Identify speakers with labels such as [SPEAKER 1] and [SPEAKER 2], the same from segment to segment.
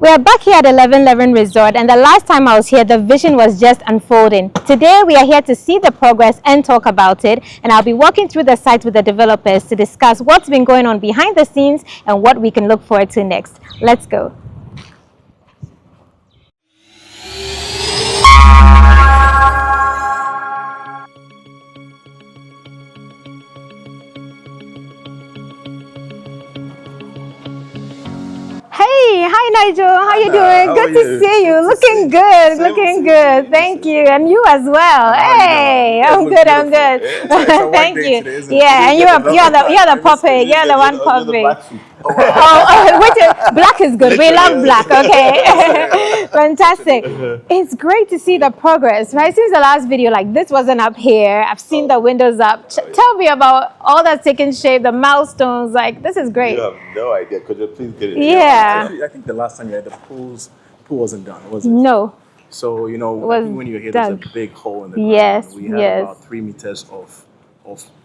[SPEAKER 1] We are back here at 1111 Resort, and the last time I was here, the vision was just unfolding. Today, we are here to see the progress and talk about it, and I'll be walking through the site with the developers to discuss what's been going on behind the scenes and what we can look forward to next. Let's go. Hey, hi Nigel, how you doing?
[SPEAKER 2] How
[SPEAKER 1] Good
[SPEAKER 2] are
[SPEAKER 1] to
[SPEAKER 2] you?
[SPEAKER 1] see you. Looking good, looking good. Thank you, and you as well. Hey, I'm good, I'm good.
[SPEAKER 2] It's a
[SPEAKER 1] Thank
[SPEAKER 2] white day
[SPEAKER 1] you.
[SPEAKER 2] today, isn't it?
[SPEAKER 1] Yeah, and you're the puppet. You're the one
[SPEAKER 2] You're the
[SPEAKER 1] puppet.
[SPEAKER 2] black sheep. Oh,
[SPEAKER 1] Oh, which is, black is good. We love black. Okay, fantastic. It's great to see the progress, right? Since the last video, like this wasn't up here. I've seen the windows up. Tell me about all that's taken shape, the milestones. Like this is great.
[SPEAKER 2] You have no idea. Could you please get it?
[SPEAKER 1] Yeah.
[SPEAKER 2] I think the last time you had the pool wasn't done, was it?
[SPEAKER 1] No.
[SPEAKER 2] So, I
[SPEAKER 1] Was
[SPEAKER 2] think when you were here,
[SPEAKER 1] done.
[SPEAKER 2] there's a big hole in the ground.
[SPEAKER 1] Yes,
[SPEAKER 2] We had about 3 meters of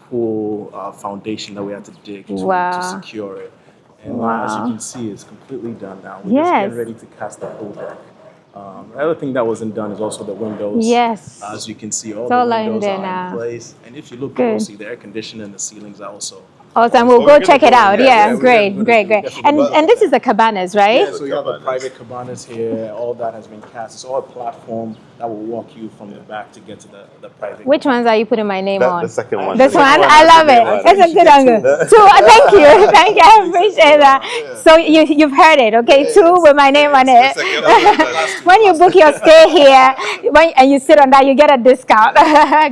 [SPEAKER 2] pool foundation that we had to dig to secure it. And as you can see, it's completely done now. We're just getting ready to cast the pool deck. The other thing that wasn't done is also the windows.
[SPEAKER 1] Yes.
[SPEAKER 2] As you can see, all
[SPEAKER 1] It's
[SPEAKER 2] the
[SPEAKER 1] all
[SPEAKER 2] windows
[SPEAKER 1] in there
[SPEAKER 2] are
[SPEAKER 1] now.
[SPEAKER 2] in place. And if you look closely, the air conditioning and the ceilings are also.
[SPEAKER 1] Awesome. We'll go check it out. Yeah,
[SPEAKER 2] we're
[SPEAKER 1] great,
[SPEAKER 2] gonna
[SPEAKER 1] great, great. And this is the cabanas, right?
[SPEAKER 2] Yeah, so you have the private cabanas here. All that has been cast. It's all a platform that will walk you from the back to get to the private.
[SPEAKER 1] Which ones are you putting my name on?
[SPEAKER 3] The second one.
[SPEAKER 1] This one, I love it. It's a good angle. Two, thank you, thank you. I appreciate that. So you've heard it, okay? Two with my name on it. When you book your stay here, and you sit on that, you get a discount.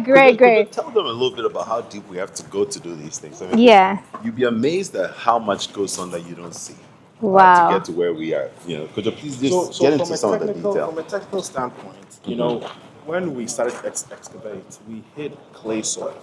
[SPEAKER 1] Great, great.
[SPEAKER 3] Tell them a little bit about how deep we have to go to do these things. I mean,
[SPEAKER 1] Yeah.
[SPEAKER 3] you'd be amazed at how much goes on that you don't see.
[SPEAKER 1] Wow.
[SPEAKER 3] To get to where we are. Could you please just get into some of the detail?
[SPEAKER 2] From a technical standpoint, when we started to excavate, we hit clay soil.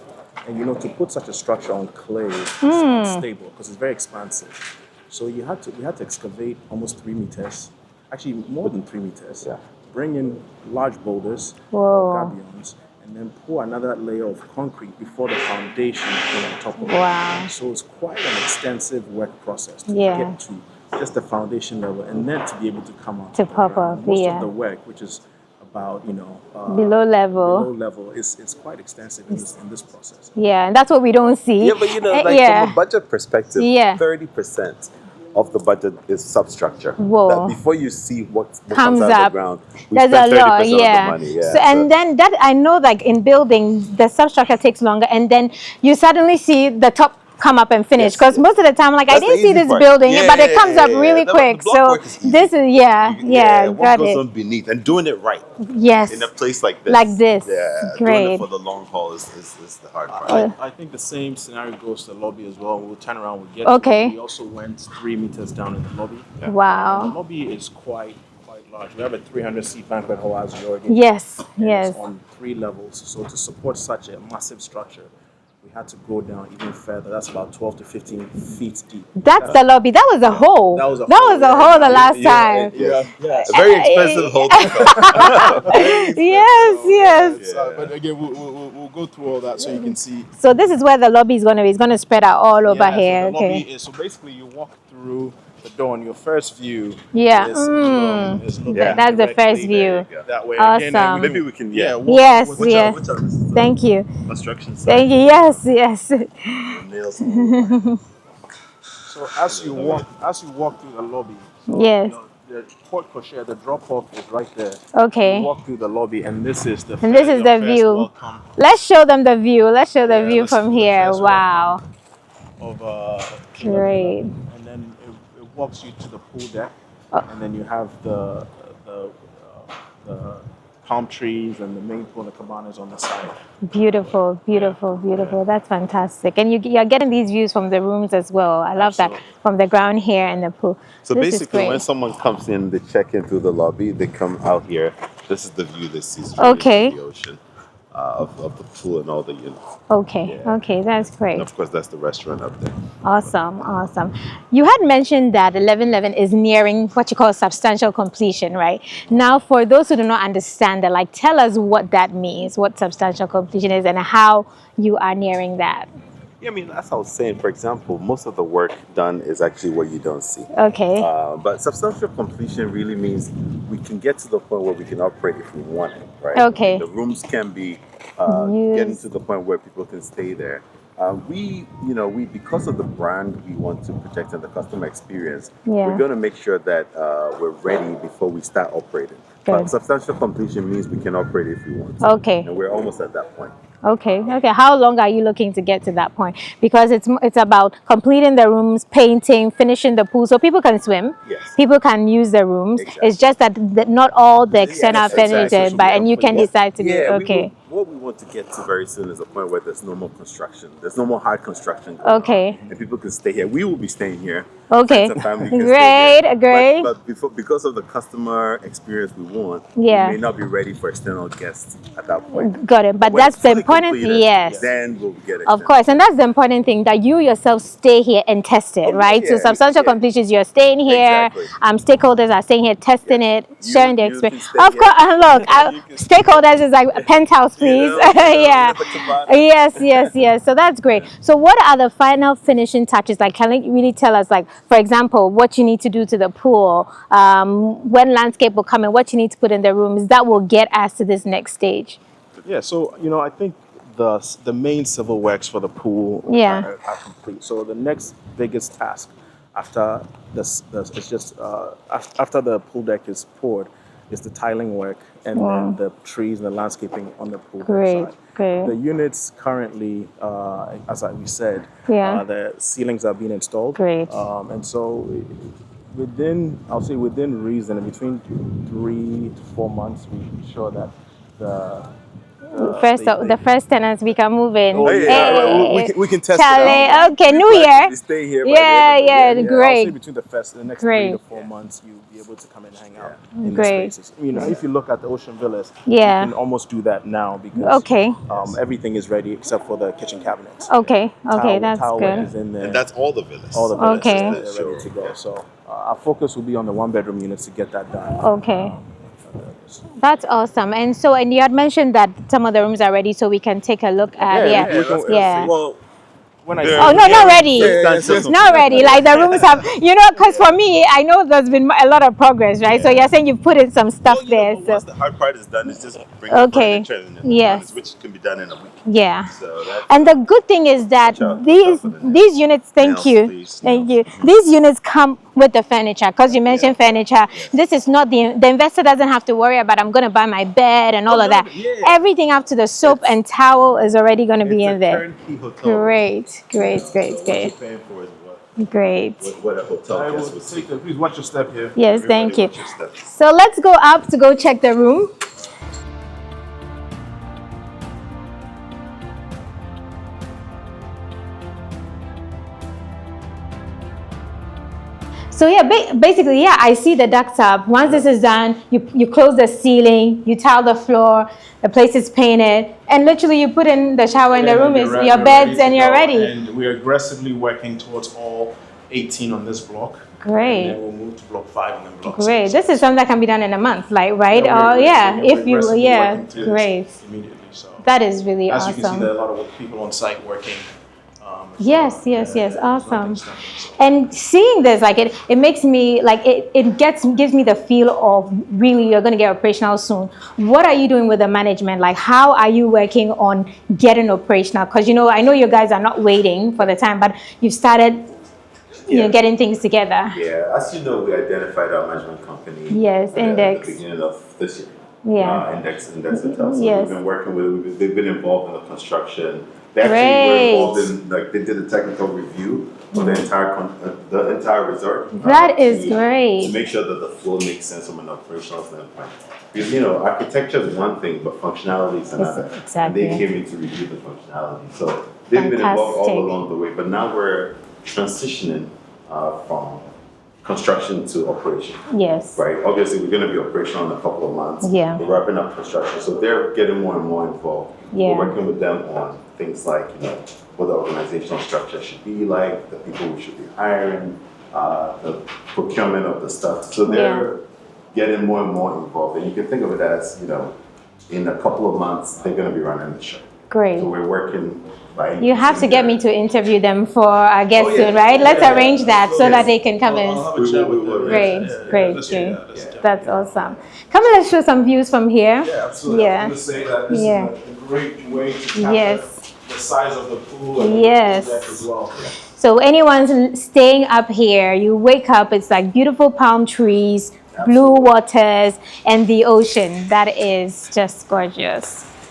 [SPEAKER 2] And to put such a structure on clay is not stable because it's very expansive. So we had to excavate almost 3 meters, actually more than 3 meters.
[SPEAKER 3] Yeah.
[SPEAKER 2] Bring in large boulders,
[SPEAKER 1] Whoa.
[SPEAKER 2] gabions, and then pour another layer of concrete before the foundation put on top of it.
[SPEAKER 1] Wow.
[SPEAKER 2] So it's quite an extensive work process to
[SPEAKER 1] Yeah.
[SPEAKER 2] get to just the foundation level, and then to be able to come out
[SPEAKER 1] To pop up,
[SPEAKER 2] Most
[SPEAKER 1] yeah.
[SPEAKER 2] of the work, which is about
[SPEAKER 1] Below level.
[SPEAKER 2] below level, is quite extensive in this process.
[SPEAKER 1] Yeah, and that's what we don't see.
[SPEAKER 3] Yeah, but from a budget perspective,
[SPEAKER 1] Yeah.
[SPEAKER 3] 30% of the budget is substructure.
[SPEAKER 1] Whoa.
[SPEAKER 3] That before you see what
[SPEAKER 1] Comes
[SPEAKER 3] comes out
[SPEAKER 1] up.
[SPEAKER 3] of the ground, we
[SPEAKER 1] There's
[SPEAKER 3] spend
[SPEAKER 1] a
[SPEAKER 3] 30%
[SPEAKER 1] lot,
[SPEAKER 3] of the
[SPEAKER 1] yeah.
[SPEAKER 3] money. Yeah.
[SPEAKER 1] So, and then that I know, like in building, the substructure takes longer, and then you suddenly see the top come up and finish.
[SPEAKER 3] Yes,
[SPEAKER 1] Because most of the time, like
[SPEAKER 3] That's
[SPEAKER 1] I didn't
[SPEAKER 3] the
[SPEAKER 1] see
[SPEAKER 3] easy
[SPEAKER 1] this
[SPEAKER 3] part.
[SPEAKER 1] building,
[SPEAKER 3] Yeah,
[SPEAKER 1] but it
[SPEAKER 3] yeah,
[SPEAKER 1] comes up
[SPEAKER 3] yeah,
[SPEAKER 1] really
[SPEAKER 3] yeah.
[SPEAKER 1] quick.
[SPEAKER 3] The block
[SPEAKER 1] So
[SPEAKER 3] work is easy.
[SPEAKER 1] this is
[SPEAKER 3] What
[SPEAKER 1] got
[SPEAKER 3] goes
[SPEAKER 1] it.
[SPEAKER 3] on beneath and doing it right
[SPEAKER 1] Yes,
[SPEAKER 3] in a place like this.
[SPEAKER 1] Like this.
[SPEAKER 3] Yeah, doing
[SPEAKER 1] Great.
[SPEAKER 3] it for the long haul is the hard part.
[SPEAKER 2] I think the same scenario goes to the lobby as well. We'll turn around. We'll get
[SPEAKER 1] Okay.
[SPEAKER 2] to it. We also went 3 meters down in the lobby. The
[SPEAKER 1] Wow.
[SPEAKER 2] lobby is quite large. We have a 300-seat banquet hall, as you already
[SPEAKER 1] Yes.
[SPEAKER 2] and
[SPEAKER 1] Yes.
[SPEAKER 2] It's on 3 levels. So to support such a massive structure, we had to go down even further. That's about 12 to 15 feet deep.
[SPEAKER 1] That's the lobby. That was a hole.
[SPEAKER 2] That was a
[SPEAKER 1] hole the last time.
[SPEAKER 2] Yeah.
[SPEAKER 3] A very expensive hole.
[SPEAKER 1] Yes.
[SPEAKER 2] But again, we'll go through all that so you can see.
[SPEAKER 1] So this is where the lobby is going to be. It's going to spread out all over here.
[SPEAKER 2] So the
[SPEAKER 1] Okay.
[SPEAKER 2] lobby is, so basically you walk through the door and your first view
[SPEAKER 1] Yeah.
[SPEAKER 2] is looking
[SPEAKER 1] That's the
[SPEAKER 2] directly
[SPEAKER 1] first view.
[SPEAKER 2] that way.
[SPEAKER 1] Awesome.
[SPEAKER 2] Again, and
[SPEAKER 3] Maybe we can.
[SPEAKER 2] walk
[SPEAKER 1] Yes,
[SPEAKER 2] with-
[SPEAKER 1] yes.
[SPEAKER 3] Which are this?
[SPEAKER 1] Thank you.
[SPEAKER 3] Construction site.
[SPEAKER 1] Thank you. Yes, yes.
[SPEAKER 3] Nails.
[SPEAKER 2] So as you walk through the lobby,
[SPEAKER 1] Yes.
[SPEAKER 2] the porte cochere, the drop off is right there.
[SPEAKER 1] Okay.
[SPEAKER 2] You walk through the lobby, and this is the
[SPEAKER 1] And this is the
[SPEAKER 2] first
[SPEAKER 1] view.
[SPEAKER 2] welcome
[SPEAKER 1] Let's show them the view. Let's show the view
[SPEAKER 2] this
[SPEAKER 1] from
[SPEAKER 2] is the
[SPEAKER 1] here.
[SPEAKER 2] first
[SPEAKER 1] Wow.
[SPEAKER 2] of
[SPEAKER 1] Great.
[SPEAKER 2] and then it walks you to the pool deck,
[SPEAKER 1] Oh.
[SPEAKER 2] and then you have the palm trees and the main pool and the cabanas on the side.
[SPEAKER 1] Beautiful, beautiful, beautiful. That's fantastic. And you're getting these views from the rooms as well. I love that.
[SPEAKER 3] Absolutely.
[SPEAKER 1] From the ground here and the pool.
[SPEAKER 3] So
[SPEAKER 1] This is
[SPEAKER 3] basically,
[SPEAKER 1] great.
[SPEAKER 3] when someone comes in, they check in through the lobby, they come out here. This is the view they see
[SPEAKER 1] Okay.
[SPEAKER 3] from the ocean, of the pool and all the units.
[SPEAKER 1] Okay,
[SPEAKER 3] Yeah.
[SPEAKER 1] okay, that's great.
[SPEAKER 3] And of course, that's the restaurant up there.
[SPEAKER 1] Awesome, awesome. You had mentioned that 1111 is nearing what you call substantial completion, right? Now, for those who do not understand that, like, tell us what that means, what substantial completion is, and how you are nearing that.
[SPEAKER 3] Yeah, I mean, that's what I was saying. For example, most of the work done is actually what you don't see.
[SPEAKER 1] Okay.
[SPEAKER 3] But substantial completion really means we can get to the point where we can operate if we want it, right?
[SPEAKER 1] Okay.
[SPEAKER 3] The rooms can be getting
[SPEAKER 1] Used.
[SPEAKER 3] to the point where people can stay there. We because of the brand we want to protect and the customer experience,
[SPEAKER 1] Yeah.
[SPEAKER 3] we're going to make sure that we're ready before we start operating.
[SPEAKER 1] Good.
[SPEAKER 3] But substantial completion means we can operate if we want to.
[SPEAKER 1] Okay.
[SPEAKER 3] And we're almost at that point.
[SPEAKER 1] Okay. How long are you looking to get to that point? Because it's about completing the rooms, painting, finishing the pool, so people can swim.
[SPEAKER 3] Yes.
[SPEAKER 1] People can use the rooms.
[SPEAKER 3] Exactly.
[SPEAKER 1] It's just that not all the extent are finished,
[SPEAKER 3] Exactly.
[SPEAKER 1] but and you can decide to do. Okay.
[SPEAKER 3] What we want to get to very soon is a point where there's no more construction. There's no more hard construction going
[SPEAKER 1] Okay.
[SPEAKER 3] on, and people can stay here. We will be staying here.
[SPEAKER 1] Okay.
[SPEAKER 3] Friends and family can stay here.
[SPEAKER 1] Great.
[SPEAKER 3] But because of the customer experience we want,
[SPEAKER 1] Yeah.
[SPEAKER 3] we may not be ready for external guests at that point.
[SPEAKER 1] Got it. But
[SPEAKER 3] when
[SPEAKER 1] that's
[SPEAKER 3] it's
[SPEAKER 1] the
[SPEAKER 3] fully
[SPEAKER 1] important.
[SPEAKER 3] completed,
[SPEAKER 1] Yes.
[SPEAKER 3] Then we'll get it.
[SPEAKER 1] Of course, and that's the important thing, that you yourself stay here and test it, right? So
[SPEAKER 3] yeah,
[SPEAKER 1] substantial
[SPEAKER 3] yeah.
[SPEAKER 1] completion is you're staying here,
[SPEAKER 3] Exactly.
[SPEAKER 1] Stakeholders are staying here, testing it, sharing the
[SPEAKER 3] You can
[SPEAKER 1] experience.
[SPEAKER 3] stay
[SPEAKER 1] Of
[SPEAKER 3] here.
[SPEAKER 1] course, look,
[SPEAKER 3] You can stay
[SPEAKER 1] stakeholders is like Penthouse, please. Yeah. Yes. So that's great. So what are the final finishing touches? Like, can you really tell us, like, for example, what you need to do to the pool, when landscape will come in, what you need to put in the rooms that will get us to this next stage?
[SPEAKER 2] Yeah, so I think the main civil works for the pool
[SPEAKER 1] Yeah.
[SPEAKER 2] are complete. So the next biggest task after this is just after the pool deck is poured is the tiling work and then the trees and the landscaping on the pool deck
[SPEAKER 1] Great,
[SPEAKER 2] side.
[SPEAKER 1] great.
[SPEAKER 2] The units currently, we said,
[SPEAKER 1] Yeah.
[SPEAKER 2] the ceilings are being installed.
[SPEAKER 1] Great.
[SPEAKER 2] And so within reason, in between 3 to 4 months, we ensure that
[SPEAKER 1] the first tenants we can move in.
[SPEAKER 2] Oh, yeah.
[SPEAKER 1] Hey,
[SPEAKER 2] We can test
[SPEAKER 1] Charlie,
[SPEAKER 2] it out.
[SPEAKER 1] okay, New
[SPEAKER 3] plan
[SPEAKER 1] Year.
[SPEAKER 3] to stay here by the end
[SPEAKER 1] Yeah,
[SPEAKER 3] of the year.
[SPEAKER 1] great.
[SPEAKER 2] I'll say between the next 3
[SPEAKER 1] Great.
[SPEAKER 2] to 4 months, you'll be able to come and hang out in
[SPEAKER 1] Great.
[SPEAKER 2] the spaces. If you look at the Ocean Villas,
[SPEAKER 1] Yeah.
[SPEAKER 2] you can almost do that now because
[SPEAKER 1] Okay.
[SPEAKER 2] everything is ready except for the kitchen cabinets.
[SPEAKER 1] Okay, that's
[SPEAKER 2] Towel work
[SPEAKER 1] good.
[SPEAKER 2] is in there.
[SPEAKER 3] And that's all the villas.
[SPEAKER 2] All the villas
[SPEAKER 1] Okay.
[SPEAKER 2] they're ready to go. So our focus will be on the 1-bedroom units to get that done.
[SPEAKER 1] Okay. That's awesome. And you had mentioned that some of the rooms are ready, so we can take a look at. Yeah.
[SPEAKER 2] Well, when I
[SPEAKER 1] Oh no, not ready.
[SPEAKER 2] Yes.
[SPEAKER 1] Not ready. Like the rooms have, because for me, I know there's been a lot of progress, right? So you're saying you put in some stuff there. So
[SPEAKER 3] Once the hard part is done, it's just bringing
[SPEAKER 1] Okay.
[SPEAKER 3] furniture and
[SPEAKER 1] Yes.
[SPEAKER 3] which can be done in a week.
[SPEAKER 1] yeah.
[SPEAKER 3] So that's
[SPEAKER 1] And the good thing is that these units, thank
[SPEAKER 3] Nails,
[SPEAKER 1] you,
[SPEAKER 3] please,
[SPEAKER 1] thank
[SPEAKER 3] nails.
[SPEAKER 1] you. These units come with the furniture, because you mentioned furniture. This is not the investor doesn't have to worry about, I'm going to buy my bed and all of that.
[SPEAKER 3] yeah.
[SPEAKER 1] Everything up to the soap and towel is already going to be in there.
[SPEAKER 3] turnkey hotel.
[SPEAKER 1] Great.
[SPEAKER 3] So what you're paying for is
[SPEAKER 1] Great.
[SPEAKER 3] what a hotel
[SPEAKER 2] I will
[SPEAKER 3] guest would see.
[SPEAKER 2] please watch your step here.
[SPEAKER 1] Yes, thank you.
[SPEAKER 3] Watch your steps.
[SPEAKER 1] So let's go up to go check the room. So yeah, basically, I see the duct tub. Once this is done, you close the ceiling, you tile the floor, the place is painted, and literally you put in the shower in the room, is your beds, and you're ready.
[SPEAKER 2] And we're aggressively working towards all 18 on this block.
[SPEAKER 1] Great.
[SPEAKER 2] And then we'll move to block 5 and then block
[SPEAKER 1] Great.
[SPEAKER 2] 6.
[SPEAKER 1] This is something that can be done in a month, like, right? If you, great.
[SPEAKER 2] Immediately. So
[SPEAKER 1] That is really
[SPEAKER 2] as you can see,
[SPEAKER 1] awesome.
[SPEAKER 2] there are a lot of people on site working.
[SPEAKER 1] Yes,
[SPEAKER 2] nothing's
[SPEAKER 1] awesome.
[SPEAKER 2] stopping, so.
[SPEAKER 1] And seeing this, like it makes me like gives me the feel of really you're going to get operational soon. What are you doing with the management? Like, how are you working on getting operational? Because I know you guys are not waiting for the time, but you've started, getting things together.
[SPEAKER 3] Yeah, as you know, we identified our management company.
[SPEAKER 1] Yes,
[SPEAKER 3] at
[SPEAKER 1] Index.
[SPEAKER 3] the beginning of this year.
[SPEAKER 1] Yeah.
[SPEAKER 3] Index Hotels. So
[SPEAKER 1] Yes.
[SPEAKER 3] we've been working with. They've been involved in the construction. They actually
[SPEAKER 1] Great.
[SPEAKER 3] were involved in they did a technical review of the entire resort.
[SPEAKER 1] That is
[SPEAKER 3] to
[SPEAKER 1] great.
[SPEAKER 3] make sure that the flow makes sense from an operational standpoint. Because architecture is one thing, but functionality is another.
[SPEAKER 1] Exactly.
[SPEAKER 3] And they came in to review the functionality. So they've been involved all
[SPEAKER 1] Fantastic.
[SPEAKER 3] along the way. But now we're transitioning from construction to operation.
[SPEAKER 1] Yes.
[SPEAKER 3] Right. Obviously, we're going to be operational in a couple of months.
[SPEAKER 1] Yeah.
[SPEAKER 3] We're wrapping up construction, so they're getting more and more involved.
[SPEAKER 1] Yeah.
[SPEAKER 3] We're working with them on things like what the organizational structure should be like, the people we should be hiring, the procurement of the stuff. So they're getting more and more involved, and you can think of it as in a couple of months they're going to be running the show.
[SPEAKER 1] Great.
[SPEAKER 3] So we're working by.
[SPEAKER 1] You have to get me to interview them for our guest
[SPEAKER 2] Oh, yeah.
[SPEAKER 1] soon, right? Let's
[SPEAKER 2] Yeah.
[SPEAKER 1] arrange that so that they can come in.
[SPEAKER 2] I'll have a chat with them.
[SPEAKER 1] Great, great,
[SPEAKER 2] Let's
[SPEAKER 1] great.
[SPEAKER 2] do that. Let's do that.
[SPEAKER 1] That's awesome. Come and let's show some views from here.
[SPEAKER 2] Yeah, absolutely.
[SPEAKER 1] Yeah.
[SPEAKER 2] I'm going to say that this
[SPEAKER 1] Yeah.
[SPEAKER 2] is a great way to capture
[SPEAKER 1] Yes.
[SPEAKER 2] the size of the pool and
[SPEAKER 1] Yes.
[SPEAKER 2] the pool deck as well.
[SPEAKER 1] So anyone's staying up here, you wake up, it's like beautiful palm trees, blue waters, and the ocean. That is just gorgeous.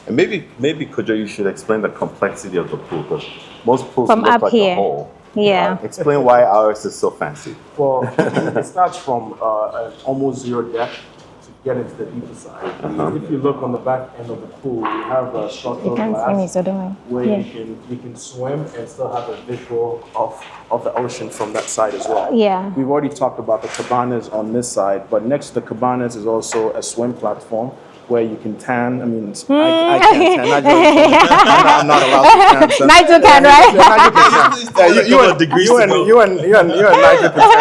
[SPEAKER 3] And maybe Kojo, you should explain the complexity of the pool because most pools
[SPEAKER 1] From
[SPEAKER 3] look
[SPEAKER 1] up
[SPEAKER 3] like
[SPEAKER 1] here.
[SPEAKER 3] a hole.
[SPEAKER 1] Yeah.
[SPEAKER 3] Explain why ours is so fancy.
[SPEAKER 2] Well, it starts from an almost zero depth to get into the deeper side. If you look on the back end of the pool, you have a structural
[SPEAKER 1] You can't see me,
[SPEAKER 2] glass
[SPEAKER 1] so don't worry.
[SPEAKER 2] where
[SPEAKER 1] Yeah.
[SPEAKER 2] you can swim and still have a visual of the ocean from that side as well.
[SPEAKER 1] Yeah.
[SPEAKER 2] We've already talked about the cabanas on this side, but next to the cabanas is also a swim platform where you can tan. I mean, I can't tan. I'm not allowed to tan. So.
[SPEAKER 1] Nigel can, right?
[SPEAKER 2] Yeah, you and Nigel can tan.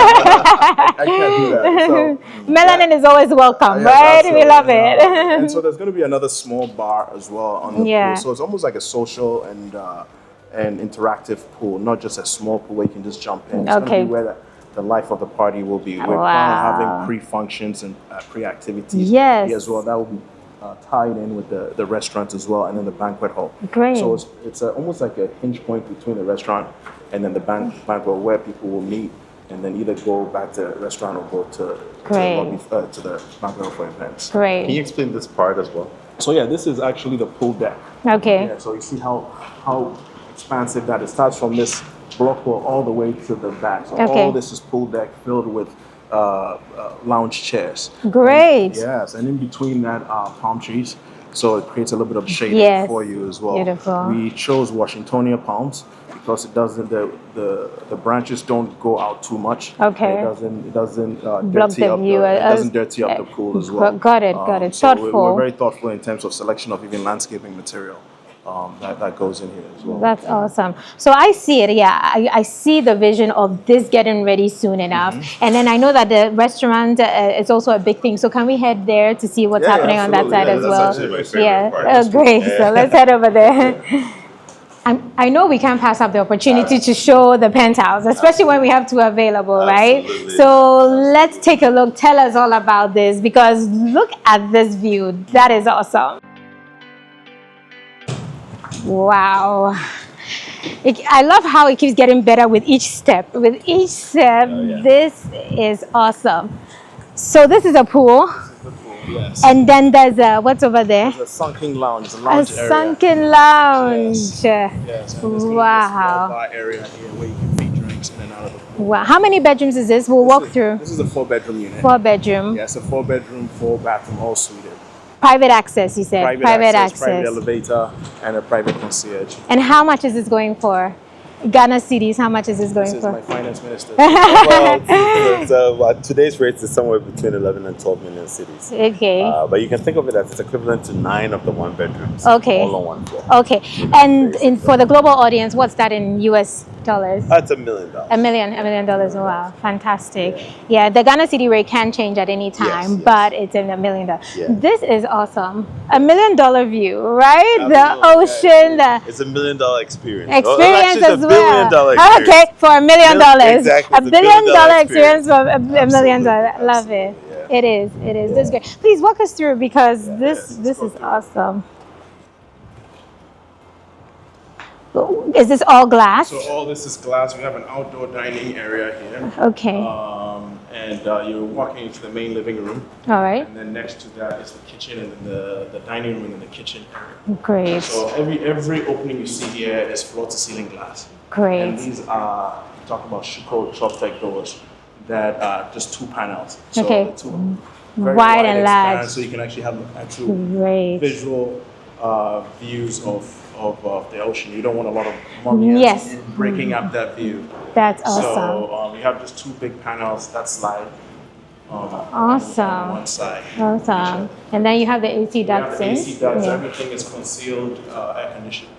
[SPEAKER 2] I can't do that. So,
[SPEAKER 1] Melanin is always welcome,
[SPEAKER 2] yeah,
[SPEAKER 1] right? We
[SPEAKER 2] absolutely.
[SPEAKER 1] love it.
[SPEAKER 2] And so there's going to be another small bar as well on the
[SPEAKER 1] Yeah.
[SPEAKER 2] pool. So it's almost like a social and interactive pool, not just a small pool where you can just jump in. It's going
[SPEAKER 1] Okay.
[SPEAKER 2] to be where the life of the party will be. We're
[SPEAKER 1] Wow.
[SPEAKER 2] planning on having pre-functions and pre-activities
[SPEAKER 1] Yes.
[SPEAKER 2] here as well. That will be tied in with the restaurant as well, and then the banquet hall.
[SPEAKER 1] Great.
[SPEAKER 2] So it's almost like a hinge point between the restaurant and then the banquet where people will meet and then either go back to the restaurant or go to
[SPEAKER 1] Great.
[SPEAKER 2] to the banquet hall for events.
[SPEAKER 1] Great.
[SPEAKER 3] Can you explain this part as well?
[SPEAKER 2] So yeah, this is actually the pool deck.
[SPEAKER 1] Okay.
[SPEAKER 2] Yeah, so you see how expansive that is. It starts from this block wall all the way to the back. So
[SPEAKER 1] Okay.
[SPEAKER 2] all this is pool deck filled with lounge chairs.
[SPEAKER 1] Great.
[SPEAKER 2] Yes, and in between that are palm trees. So it creates a little bit of shade
[SPEAKER 1] Yes.
[SPEAKER 2] for you as well.
[SPEAKER 1] Beautiful.
[SPEAKER 2] We chose Washingtonia palms because it doesn't the branches don't go out too much.
[SPEAKER 1] Okay.
[SPEAKER 2] It doesn't
[SPEAKER 1] Block
[SPEAKER 2] dirty
[SPEAKER 1] the
[SPEAKER 2] up
[SPEAKER 1] view,
[SPEAKER 2] it doesn't dirty up the pool as well.
[SPEAKER 1] Got it.
[SPEAKER 2] So we're
[SPEAKER 1] Thoughtful.
[SPEAKER 2] very thoughtful in terms of selection of even landscaping material that goes in here as well.
[SPEAKER 1] That's awesome. So I see it. Yeah, I see the vision of this getting ready soon enough.
[SPEAKER 2] Mm-hmm.
[SPEAKER 1] And then I know that the restaurant is also a big thing. So can we head there to see what's
[SPEAKER 2] Yeah,
[SPEAKER 1] happening on that
[SPEAKER 2] absolutely.
[SPEAKER 1] side
[SPEAKER 2] Yeah,
[SPEAKER 1] as
[SPEAKER 3] that's
[SPEAKER 1] well?
[SPEAKER 3] actually my favorite
[SPEAKER 1] Yeah.
[SPEAKER 3] part.
[SPEAKER 1] Oh, great. So let's head over there. I know we can't pass up the opportunity to show the penthouse, especially when we have two available, right?
[SPEAKER 3] Absolutely.
[SPEAKER 1] So let's take a look. Tell us all about this because look at this view. That is awesome. Wow. I love how it keeps getting better with each step. With each step, this is awesome. So this is a pool.
[SPEAKER 2] Yes.
[SPEAKER 1] And then there's what's over there?
[SPEAKER 2] The sunken lounge, the
[SPEAKER 1] A
[SPEAKER 2] lounge area.
[SPEAKER 1] sunken lounge.
[SPEAKER 2] Yes. Yes, and there's gonna be a small
[SPEAKER 1] Wow.
[SPEAKER 2] bar area here where you can feed drinks in and out of the pool.
[SPEAKER 1] Wow. How many bedrooms is this? We'll walk through.
[SPEAKER 2] This is a 4-bedroom unit.
[SPEAKER 1] 4-bedroom.
[SPEAKER 2] Yes, a 4-bedroom, 4-bathroom, all suited.
[SPEAKER 1] Private access, you said.
[SPEAKER 2] Private access, private elevator, and a private concierge.
[SPEAKER 1] And how much is this going for? Ghana cedis, how much is this going
[SPEAKER 2] This is
[SPEAKER 1] for?
[SPEAKER 2] my finance minister.
[SPEAKER 3] Well, today's rates is somewhere between 11 and 12 million cities.
[SPEAKER 1] Okay.
[SPEAKER 3] But you can think of it as it's equivalent to 9 of the 1-bedrooms.
[SPEAKER 1] Okay.
[SPEAKER 3] All on one floor.
[SPEAKER 1] Okay. And for the global audience, what's that in US dollars?
[SPEAKER 3] That's $1 million.
[SPEAKER 1] $1 million. Wow, fantastic. Yeah, the Ghana cedi rate can change at any time,
[SPEAKER 3] yes.
[SPEAKER 1] but it's in $1 million.
[SPEAKER 3] Yeah.
[SPEAKER 1] This is awesome. $1 million view, right? The
[SPEAKER 3] Absolutely,
[SPEAKER 1] ocean, the
[SPEAKER 3] It's $1 million experience.
[SPEAKER 1] experience as
[SPEAKER 3] $1
[SPEAKER 1] well.
[SPEAKER 3] billion experience.
[SPEAKER 1] Okay, for $1 million.
[SPEAKER 3] Exactly,
[SPEAKER 1] $1
[SPEAKER 3] it's a
[SPEAKER 1] billion
[SPEAKER 3] billion-dollar
[SPEAKER 1] experience for $1 million.
[SPEAKER 3] Absolutely,
[SPEAKER 1] Love it.
[SPEAKER 3] absolutely,
[SPEAKER 1] It is. It is. This is great. Please walk us through because this is awesome. Is this all glass?
[SPEAKER 2] So all this is glass. We have an outdoor dining area here.
[SPEAKER 1] Okay.
[SPEAKER 2] And you're walking into the main living room.
[SPEAKER 1] All right.
[SPEAKER 2] And then next to that is the kitchen and then the dining room and then the kitchen area.
[SPEAKER 1] Great.
[SPEAKER 2] So every opening you see here is floor to ceiling glass. And
[SPEAKER 1] Great.
[SPEAKER 2] these are, talk about Shuko Choptech doors that are just 2 panels. So
[SPEAKER 1] Okay.
[SPEAKER 2] the two very
[SPEAKER 1] Wide and
[SPEAKER 2] expanse,
[SPEAKER 1] large.
[SPEAKER 2] So you can actually have actual
[SPEAKER 1] Great.
[SPEAKER 2] visual views of the ocean. You don't want a lot of mummies
[SPEAKER 1] Yes.
[SPEAKER 2] breaking up that view.
[SPEAKER 1] That's awesome.
[SPEAKER 2] So we have just 2 big panels that slide
[SPEAKER 1] Awesome.
[SPEAKER 2] on one side.
[SPEAKER 1] Awesome. And then you have the AC
[SPEAKER 2] We have
[SPEAKER 1] ducts
[SPEAKER 2] the
[SPEAKER 1] in.
[SPEAKER 2] AC ducts,
[SPEAKER 1] Yeah.
[SPEAKER 2] everything is concealed air conditioned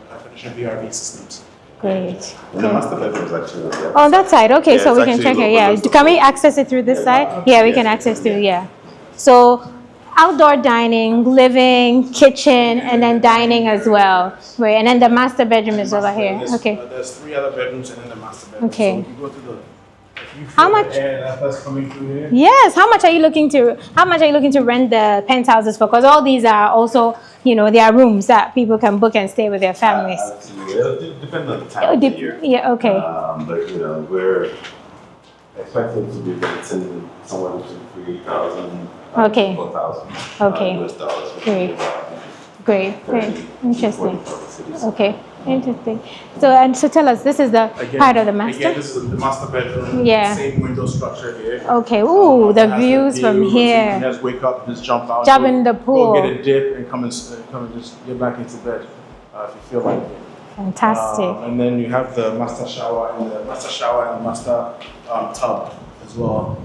[SPEAKER 2] VRV systems.
[SPEAKER 1] Great.
[SPEAKER 3] And the master bedroom is actually on the other
[SPEAKER 1] On that side, okay,
[SPEAKER 3] Yeah,
[SPEAKER 1] so
[SPEAKER 3] it's
[SPEAKER 1] we can
[SPEAKER 3] actually
[SPEAKER 1] check it.
[SPEAKER 3] open
[SPEAKER 1] Yeah,
[SPEAKER 3] as the
[SPEAKER 1] can we
[SPEAKER 3] floor.
[SPEAKER 1] access it through this side? Yeah, we can access through. Yeah. So outdoor dining, living, kitchen, and then dining as well. Right, and then the master bedroom is over here. Okay.
[SPEAKER 2] There's 3 other bedrooms and then the master bedroom.
[SPEAKER 1] Okay.
[SPEAKER 2] So if you go to the, if you
[SPEAKER 1] How
[SPEAKER 2] feel
[SPEAKER 1] much?
[SPEAKER 2] the air that's coming through here.
[SPEAKER 1] Yes. How much are you looking to? How much are you looking to rent the penthouses for? Because all these are also, you know, they are rooms that people can book and stay with their families.
[SPEAKER 3] It depends on the time of the year.
[SPEAKER 1] Yeah. Okay.
[SPEAKER 3] But you know, we're expecting to be renting somewhere between 3,000
[SPEAKER 1] Okay.
[SPEAKER 3] 4,000
[SPEAKER 1] Okay.
[SPEAKER 3] US dollars.
[SPEAKER 1] Great. Great. Great.
[SPEAKER 3] 30,
[SPEAKER 1] Interesting.
[SPEAKER 3] 40 cities.
[SPEAKER 1] Okay. Interesting. So tell us, this is the part of the master.
[SPEAKER 2] Again, this is the master bedroom.
[SPEAKER 1] Yeah.
[SPEAKER 2] Same window structure here.
[SPEAKER 1] Okay. Ooh, the
[SPEAKER 2] It has
[SPEAKER 1] views
[SPEAKER 2] view,
[SPEAKER 1] from
[SPEAKER 2] so you
[SPEAKER 1] here.
[SPEAKER 2] can just wake up, just jump out,
[SPEAKER 1] Jump in the pool.
[SPEAKER 2] go get a dip, and come and just get back into bed if you feel like it.
[SPEAKER 1] Fantastic.
[SPEAKER 2] And then you have the master shower and the master tub as well.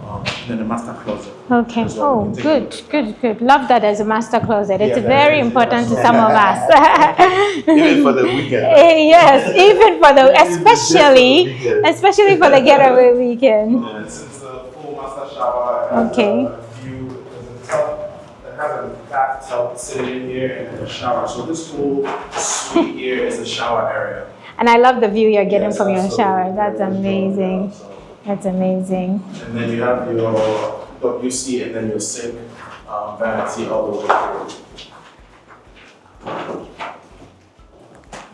[SPEAKER 2] And then the master closet.
[SPEAKER 1] Okay.
[SPEAKER 2] as well.
[SPEAKER 1] Oh,
[SPEAKER 2] You can take a
[SPEAKER 1] good,
[SPEAKER 2] look at
[SPEAKER 1] good, good. Love that as a master closet. It's
[SPEAKER 2] Yeah, that
[SPEAKER 1] very
[SPEAKER 2] is,
[SPEAKER 1] important to
[SPEAKER 2] yeah.
[SPEAKER 1] some of us.
[SPEAKER 3] Even for the weekend.
[SPEAKER 1] Yes, even for the,
[SPEAKER 3] weekend.
[SPEAKER 1] especially for the getaway weekend.
[SPEAKER 2] This is the full master shower. It has
[SPEAKER 1] Okay.
[SPEAKER 2] a view, there's a tub that has a bathtub sitting in here and then a shower. So this full suite here is the shower area.
[SPEAKER 1] And I love the view you're getting
[SPEAKER 2] Yes,
[SPEAKER 1] from your
[SPEAKER 2] absolutely.
[SPEAKER 1] shower. That's
[SPEAKER 2] Very strong,
[SPEAKER 1] amazing.
[SPEAKER 2] yeah, so.
[SPEAKER 1] That's amazing.
[SPEAKER 2] And then you have your WC and then your sink vanity all the way through.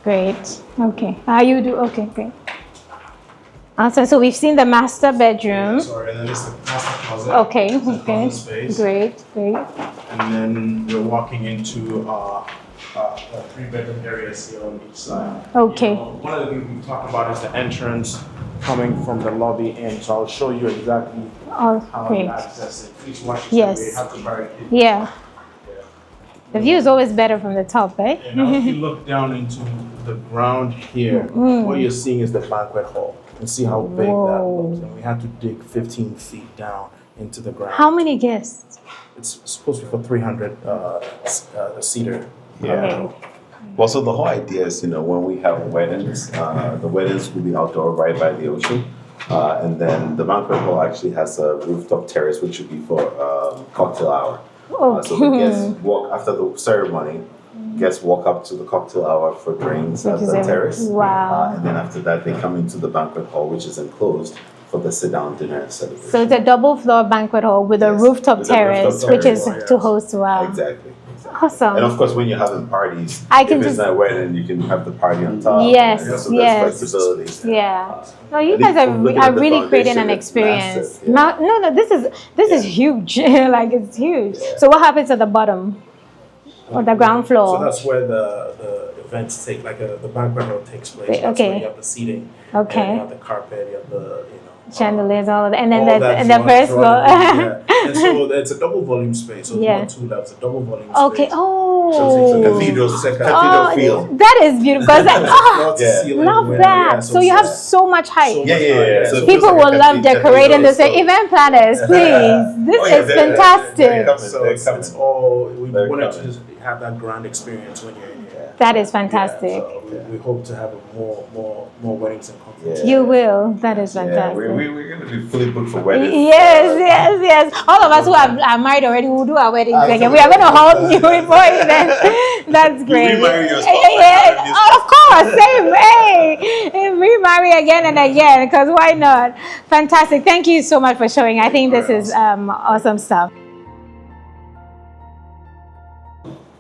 [SPEAKER 1] Great. Okay. You do. Okay, great. Awesome. So we've seen the master bedroom.
[SPEAKER 2] Sorry, and then this is the master closet.
[SPEAKER 1] Okay.
[SPEAKER 2] It's a
[SPEAKER 1] Okay.
[SPEAKER 2] closet space.
[SPEAKER 1] Great. Great.
[SPEAKER 2] And then you're walking into 3-bedroom areas here on each side.
[SPEAKER 1] Okay.
[SPEAKER 2] You know, one of the things we talked about is the entrance coming from the lobby in. So I'll show you exactly
[SPEAKER 1] Oh,
[SPEAKER 2] how
[SPEAKER 1] great.
[SPEAKER 2] you access it. Please watch this.
[SPEAKER 1] Yes.
[SPEAKER 2] You have to barricade.
[SPEAKER 1] Yeah. The view is always better from the top, right?
[SPEAKER 2] And now if you look down into the ground here, what you're seeing is the banquet hall. And see how big that
[SPEAKER 1] Whoa.
[SPEAKER 2] looks. And we had to dig 15 feet down into the ground.
[SPEAKER 1] How many guests?
[SPEAKER 2] It's supposed to be for 300 seater.
[SPEAKER 3] Yeah. Well, so the whole idea is, you know, when we have weddings, the weddings will be outdoor right by the ocean. And then the banquet hall actually has a rooftop terrace, which would be for cocktail hour. So the guests walk after the ceremony. Guests walk up to the cocktail hour for drinks at
[SPEAKER 1] Which is
[SPEAKER 3] the terrace.
[SPEAKER 1] wow.
[SPEAKER 3] And then after that, they come into the banquet hall, which is enclosed for the sit-down dinner celebration.
[SPEAKER 1] So it's a double floor banquet hall with a
[SPEAKER 3] Yes,
[SPEAKER 1] rooftop
[SPEAKER 3] with a
[SPEAKER 1] terrace,
[SPEAKER 3] rooftop
[SPEAKER 1] which
[SPEAKER 3] terrace.
[SPEAKER 1] is to host. Wow.
[SPEAKER 3] Exactly.
[SPEAKER 1] Awesome.
[SPEAKER 3] And of course, when you're having parties,
[SPEAKER 1] I can
[SPEAKER 3] if it's
[SPEAKER 1] just-
[SPEAKER 3] not a wedding, you can have the party on top.
[SPEAKER 1] Yes,
[SPEAKER 3] So
[SPEAKER 1] yes.
[SPEAKER 3] there's flexibility.
[SPEAKER 1] Yeah. No, you
[SPEAKER 3] And
[SPEAKER 1] guys
[SPEAKER 3] if looking
[SPEAKER 1] are
[SPEAKER 3] at the
[SPEAKER 1] really creating an
[SPEAKER 3] foundation, it's
[SPEAKER 1] experience.
[SPEAKER 3] massive, yeah.
[SPEAKER 1] No, this is huge. Like it's huge. So what happens at the bottom? Or the ground floor?
[SPEAKER 2] So that's where the events take, like the banquet hall takes place.
[SPEAKER 1] Wait,
[SPEAKER 2] That's
[SPEAKER 1] okay.
[SPEAKER 2] where you have the seating.
[SPEAKER 1] Okay.
[SPEAKER 2] And you have the carpet, you have the,
[SPEAKER 1] Chandeliers, all of that. And then
[SPEAKER 2] all that
[SPEAKER 1] and the
[SPEAKER 2] drawn-
[SPEAKER 1] first
[SPEAKER 2] drawn
[SPEAKER 1] floor.
[SPEAKER 2] in, yeah. And so it's a double volume space. So
[SPEAKER 1] Yeah.
[SPEAKER 2] it's not 2 levels, a double volume
[SPEAKER 1] Okay.
[SPEAKER 2] space.
[SPEAKER 1] Oh.
[SPEAKER 3] So cathedral
[SPEAKER 1] Oh,
[SPEAKER 3] feel.
[SPEAKER 1] that is beautiful. Because
[SPEAKER 2] Floor to
[SPEAKER 3] Yeah.
[SPEAKER 2] ceiling,
[SPEAKER 1] love
[SPEAKER 2] yeah,
[SPEAKER 1] that.
[SPEAKER 2] yeah,
[SPEAKER 1] So you have so much height.
[SPEAKER 2] so
[SPEAKER 3] Yeah,
[SPEAKER 2] much
[SPEAKER 3] yeah,
[SPEAKER 2] height,
[SPEAKER 3] yeah. So it feels
[SPEAKER 1] People
[SPEAKER 3] like
[SPEAKER 1] will
[SPEAKER 3] a
[SPEAKER 1] love
[SPEAKER 3] cathedral
[SPEAKER 1] decorating this.
[SPEAKER 3] is so-
[SPEAKER 1] Event planners, please. This
[SPEAKER 3] Oh, yeah,
[SPEAKER 1] is
[SPEAKER 3] they're-
[SPEAKER 1] fantastic.
[SPEAKER 3] they're
[SPEAKER 2] So it's
[SPEAKER 3] coming.
[SPEAKER 2] all, we
[SPEAKER 3] They're
[SPEAKER 2] wanted
[SPEAKER 3] coming.
[SPEAKER 2] to just have that grand experience when you're in here.
[SPEAKER 1] That is
[SPEAKER 2] Yeah,
[SPEAKER 1] fantastic.
[SPEAKER 2] so we hope to have more weddings and conferences.
[SPEAKER 3] Yeah.
[SPEAKER 1] You will. That is
[SPEAKER 3] Yeah,
[SPEAKER 1] fantastic.
[SPEAKER 3] we're going to be fully booked for weddings.
[SPEAKER 1] Yes. All of us who are married already will do our weddings again. We are going to hold you before you then. That's great.
[SPEAKER 3] remarry your spouse,
[SPEAKER 1] Yeah,
[SPEAKER 3] like,
[SPEAKER 1] of course. Same. Hey, remarry again and again. Because why not? Fantastic. Thank you so much for showing. I think this is awesome stuff.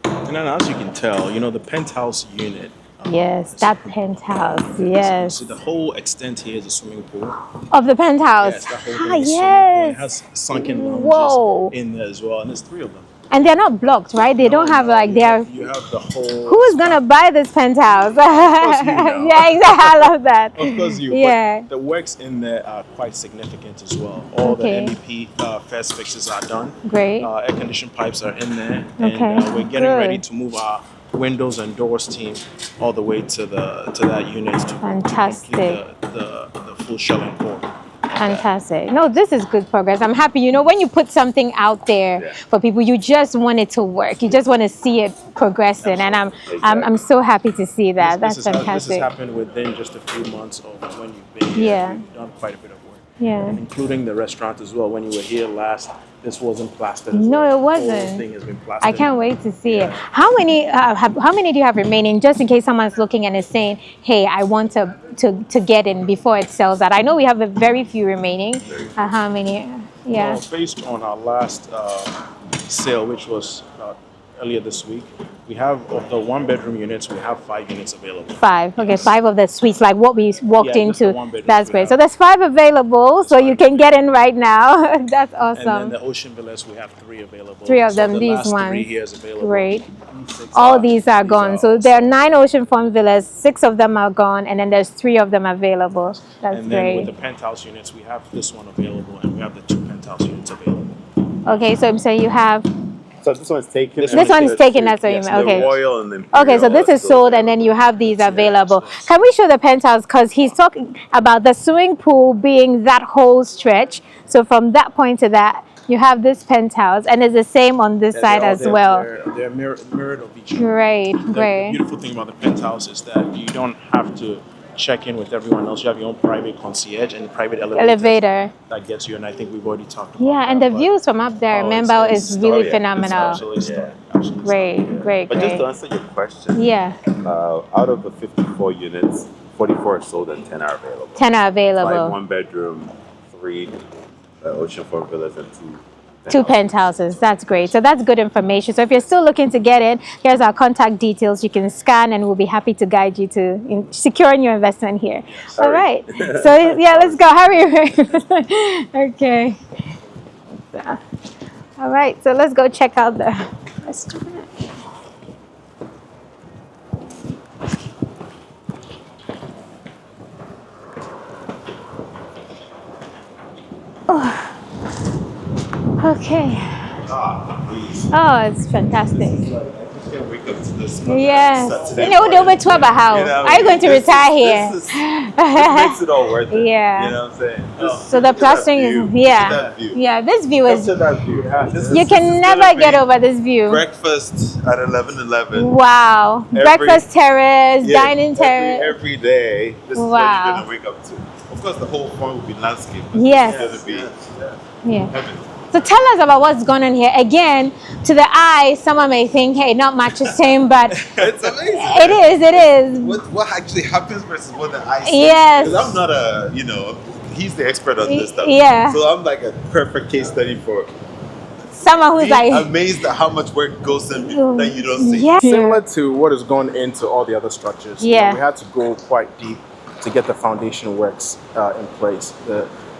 [SPEAKER 2] And then as you can tell, the penthouse unit.
[SPEAKER 1] Yes, that penthouse. Yes.
[SPEAKER 2] So the whole extent here is a swimming pool.
[SPEAKER 1] Of the penthouse.
[SPEAKER 2] Yes, that whole thing is swimming pool. It
[SPEAKER 1] Yes.
[SPEAKER 2] has sunken lounges
[SPEAKER 1] Whoa.
[SPEAKER 2] in there as well, and there's 3 of them.
[SPEAKER 1] And they're not blocked, right? They don't have like they are.
[SPEAKER 2] You have the whole.
[SPEAKER 1] Who's gonna buy this penthouse?
[SPEAKER 2] course you know.
[SPEAKER 1] Yeah, exactly. I love that.
[SPEAKER 2] Of course, you.
[SPEAKER 1] Yeah.
[SPEAKER 2] But the works in there are quite significant as well. All
[SPEAKER 1] Okay.
[SPEAKER 2] the MEP first fixes are done.
[SPEAKER 1] Great.
[SPEAKER 2] Air conditioned pipes are in there,
[SPEAKER 1] Okay,
[SPEAKER 2] and we're getting
[SPEAKER 1] good.
[SPEAKER 2] ready to move our windows and doors team all the way to that unit to
[SPEAKER 1] Fantastic.
[SPEAKER 2] complete the full shell and core.
[SPEAKER 1] Fantastic. No, this is good progress. I'm happy. When you put something out there
[SPEAKER 3] Yeah.
[SPEAKER 1] for people, you just want it to work. You just want to see it progressing, and I'm so happy to see that. That's
[SPEAKER 2] This has
[SPEAKER 1] fantastic.
[SPEAKER 2] happened within just a few months of when you've been here.
[SPEAKER 1] Yeah.
[SPEAKER 2] We've done quite a bit of work.
[SPEAKER 1] Yeah.
[SPEAKER 2] Including the restaurant as well. When you were here last, this wasn't plastered.
[SPEAKER 1] No,
[SPEAKER 2] well.
[SPEAKER 1] it
[SPEAKER 2] The
[SPEAKER 1] wasn't.
[SPEAKER 2] whole thing has been plastered.
[SPEAKER 1] I can't wait to see it.
[SPEAKER 2] Yeah.
[SPEAKER 1] How many do you have remaining, just in case someone's looking and is saying, "Hey, I want to get in before it sells out." I know we have a very few remaining. How many? Yeah.
[SPEAKER 2] Well, based on our last sale, which was earlier this week, we have of the 1-bedroom units, we have 5 units available.
[SPEAKER 1] 5. Okay, 5 of the suites, like what we walked
[SPEAKER 2] Yeah, just the
[SPEAKER 1] into.
[SPEAKER 2] 1-bedroom
[SPEAKER 1] That's
[SPEAKER 2] we
[SPEAKER 1] great.
[SPEAKER 2] have.
[SPEAKER 1] So there's 5 available, so you can get in right now. That's
[SPEAKER 2] And then
[SPEAKER 1] awesome.
[SPEAKER 2] the Ocean Villas, we have 3 available.
[SPEAKER 1] 3 of
[SPEAKER 2] So
[SPEAKER 1] them,
[SPEAKER 2] the
[SPEAKER 1] these
[SPEAKER 2] last 3
[SPEAKER 1] ones.
[SPEAKER 2] here is available.
[SPEAKER 1] Great.
[SPEAKER 2] These 6
[SPEAKER 1] All these are gone. So there are
[SPEAKER 2] also-
[SPEAKER 1] 9 oceanfront villas, 6 of them are gone, and then there's 3 of them available. That's
[SPEAKER 2] And then with
[SPEAKER 1] great.
[SPEAKER 2] the penthouse units, we have this one available, and we have the 2 penthouse units available.
[SPEAKER 1] Okay, so I'm saying you have.
[SPEAKER 3] So this one's taken.
[SPEAKER 2] This
[SPEAKER 1] This one is taken, that's what you
[SPEAKER 2] Yes,
[SPEAKER 1] mean. Okay.
[SPEAKER 3] The Royal and the Imperial.
[SPEAKER 1] Okay, so this
[SPEAKER 3] are
[SPEAKER 1] is
[SPEAKER 3] still
[SPEAKER 1] sold, and then you have these available.
[SPEAKER 2] yes.
[SPEAKER 1] Can we show the penthouse? Because he's talking about the swimming pool being that whole stretch. So from that point to that, you have this penthouse, and it's the same on this side as well.
[SPEAKER 2] They're mirrored of each other.
[SPEAKER 1] Great,
[SPEAKER 2] The
[SPEAKER 1] great.
[SPEAKER 2] beautiful thing about the penthouse is that you don't have to check in with everyone else. You have your own private concierge and private elevator that gets you. And I think we've already talked about
[SPEAKER 1] Yeah, and
[SPEAKER 2] that,
[SPEAKER 1] the
[SPEAKER 2] but-
[SPEAKER 1] views from up there,
[SPEAKER 2] Oh,
[SPEAKER 1] remember,
[SPEAKER 2] it's
[SPEAKER 1] is really
[SPEAKER 3] stunning.
[SPEAKER 1] phenomenal.
[SPEAKER 2] Absolutely stunning. Absolutely
[SPEAKER 1] Great,
[SPEAKER 2] stunning.
[SPEAKER 1] great,
[SPEAKER 3] But just to
[SPEAKER 1] great.
[SPEAKER 3] answer your question,
[SPEAKER 1] Yeah,
[SPEAKER 3] out of the 54 units, 44 are sold and 10 are available.
[SPEAKER 1] 10 are
[SPEAKER 3] 5
[SPEAKER 1] available.
[SPEAKER 3] 1-bedroom, 3 oceanfront villas, and 2
[SPEAKER 1] 2 penthouses. That's great. So that's good information. So if you're still looking to get in, here's our contact details. You can scan, and we'll be happy to guide you to securing your investment here. All right. So yeah, let's go. Hurry. Okay. All right. So let's go check out the restaurant. Okay. Oh, it's fantastic.
[SPEAKER 3] Can't wake up to this.
[SPEAKER 1] Yes.
[SPEAKER 3] Saturday
[SPEAKER 1] You know, they'll be
[SPEAKER 3] morning.
[SPEAKER 1] 12 a house.
[SPEAKER 3] You know,
[SPEAKER 1] Are you going to
[SPEAKER 3] this
[SPEAKER 1] retire
[SPEAKER 3] is-
[SPEAKER 1] here?
[SPEAKER 3] This makes it all worth it.
[SPEAKER 1] Yeah.
[SPEAKER 3] You know what I'm saying?
[SPEAKER 1] So the plastering is, yeah. Yeah, this view is,
[SPEAKER 3] Look at that view.
[SPEAKER 1] you can never get over this view.
[SPEAKER 3] Breakfast at 11:11.
[SPEAKER 1] Wow. Breakfast terrace,
[SPEAKER 3] Yeah,
[SPEAKER 1] dining terrace.
[SPEAKER 3] every day. This is
[SPEAKER 1] Wow.
[SPEAKER 3] what you're gonna wake up to. Of course, the whole point will be landscape. But
[SPEAKER 1] Yes.
[SPEAKER 3] It's gonna be
[SPEAKER 1] Yeah.
[SPEAKER 3] heaven.
[SPEAKER 1] So tell us about what's going on here. Again, to the eye, someone may think, hey, not much the same, but
[SPEAKER 3] It's amazing.
[SPEAKER 1] it is.
[SPEAKER 3] What actually happens versus what the eye sees.
[SPEAKER 1] Yes.
[SPEAKER 3] Because I'm not he's the expert on this stuff.
[SPEAKER 1] Yeah.
[SPEAKER 3] So I'm like a perfect case study for
[SPEAKER 1] Someone who's
[SPEAKER 3] being
[SPEAKER 1] like,
[SPEAKER 3] amazed at how much work goes in that you don't see.
[SPEAKER 1] yeah.
[SPEAKER 2] Similar to what has gone into all the other structures.
[SPEAKER 1] Yeah.
[SPEAKER 2] We had to go quite deep to get the foundation works in place.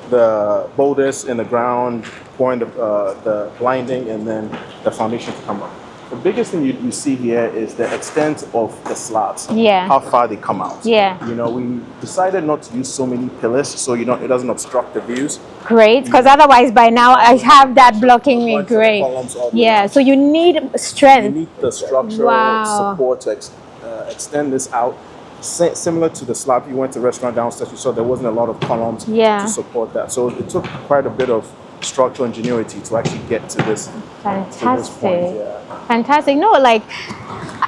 [SPEAKER 2] The boulders in the ground, pouring the blinding, and then the foundation to come up. The biggest thing you see here is the extent of the slabs.
[SPEAKER 1] Yeah.
[SPEAKER 2] How far they come out.
[SPEAKER 1] Yeah.
[SPEAKER 2] You know, we decided not to use so many pillars so it doesn't obstruct the views.
[SPEAKER 1] Great, because otherwise by now I have that blocking me.
[SPEAKER 2] Bunch of
[SPEAKER 1] Great.
[SPEAKER 2] columns all the way
[SPEAKER 1] Yeah,
[SPEAKER 2] out.
[SPEAKER 1] so you need
[SPEAKER 2] You
[SPEAKER 1] strength.
[SPEAKER 2] need the structural
[SPEAKER 1] Wow.
[SPEAKER 2] support to extend this out. Similar to the slab, you went to the restaurant downstairs, you saw there wasn't a lot of columns
[SPEAKER 1] Yeah.
[SPEAKER 2] to support that. So it took quite a bit of structural ingenuity to actually get to this point.
[SPEAKER 1] Fantastic.
[SPEAKER 2] Yeah.
[SPEAKER 1] Fantastic. No, like,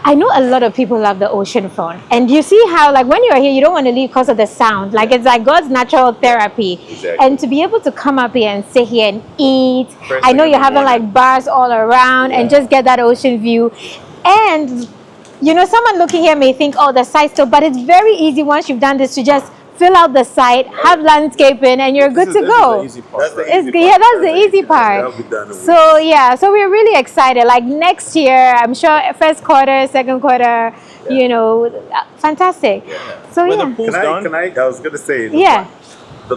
[SPEAKER 1] I know a lot of people love the ocean front. And you see how, like, when you're here, you don't want to leave because of the sound. Like, it's like God's natural therapy.
[SPEAKER 3] Exactly.
[SPEAKER 1] And to be able to come up here and sit here and eat.
[SPEAKER 3] First
[SPEAKER 1] I know
[SPEAKER 3] thing in
[SPEAKER 1] you're
[SPEAKER 3] the
[SPEAKER 1] having,
[SPEAKER 3] morning.
[SPEAKER 1] like, bars all around and just get that ocean view. And, you know, someone looking here may think, oh, the site still, but it's very easy once you've done this to just fill out the site, have landscaping, and you're good to
[SPEAKER 2] This
[SPEAKER 1] go.
[SPEAKER 2] is the easy part.
[SPEAKER 3] That's the
[SPEAKER 2] right?
[SPEAKER 3] easy
[SPEAKER 1] It's, yeah, that's the easy
[SPEAKER 3] That'll
[SPEAKER 1] part.
[SPEAKER 3] be done in a week.
[SPEAKER 1] So yeah, so we're really excited. Like next year, I'm sure first quarter, second quarter, you know, fantastic. So
[SPEAKER 2] When the
[SPEAKER 1] yeah,
[SPEAKER 2] pool's done,
[SPEAKER 3] I was gonna say,
[SPEAKER 1] yeah.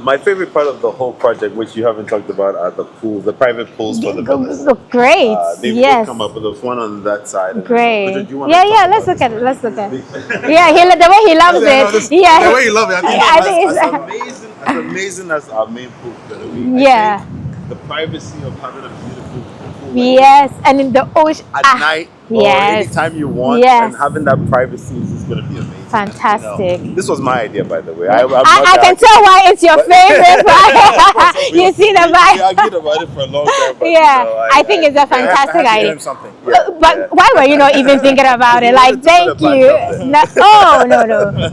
[SPEAKER 3] my favorite part of the whole project, which you haven't talked about, are the pools, the private pools for the villas.
[SPEAKER 1] Look great.
[SPEAKER 3] They
[SPEAKER 1] Yes.
[SPEAKER 3] would come up with the one on that side. and then-
[SPEAKER 1] Great.
[SPEAKER 3] But do you wanna
[SPEAKER 1] Yeah,
[SPEAKER 3] talk
[SPEAKER 1] yeah.
[SPEAKER 3] about
[SPEAKER 1] Let's look
[SPEAKER 3] this?
[SPEAKER 1] at it. Let's look at it. Yeah, the way he loves it. Yeah.
[SPEAKER 3] The way you love it,
[SPEAKER 1] I think
[SPEAKER 3] as
[SPEAKER 1] it's-
[SPEAKER 3] amazing as our main pool is gonna be.
[SPEAKER 1] Yeah.
[SPEAKER 3] I think the privacy of having a beautiful pool like
[SPEAKER 1] Yes, and in the ocean.
[SPEAKER 3] at night or
[SPEAKER 1] yes.
[SPEAKER 3] anytime you want,
[SPEAKER 1] Yes.
[SPEAKER 3] and having that privacy is just gonna be amazing.
[SPEAKER 1] Fantastic.
[SPEAKER 3] This was my idea, by the way.
[SPEAKER 1] I can tell why it's your favorite, right? You see the vibe.
[SPEAKER 3] We argued about it for a long time. But,
[SPEAKER 1] Yeah, I think it's a fantastic
[SPEAKER 2] I
[SPEAKER 1] idea.
[SPEAKER 2] something.
[SPEAKER 1] But why were you not even thinking about it? Like, thank you.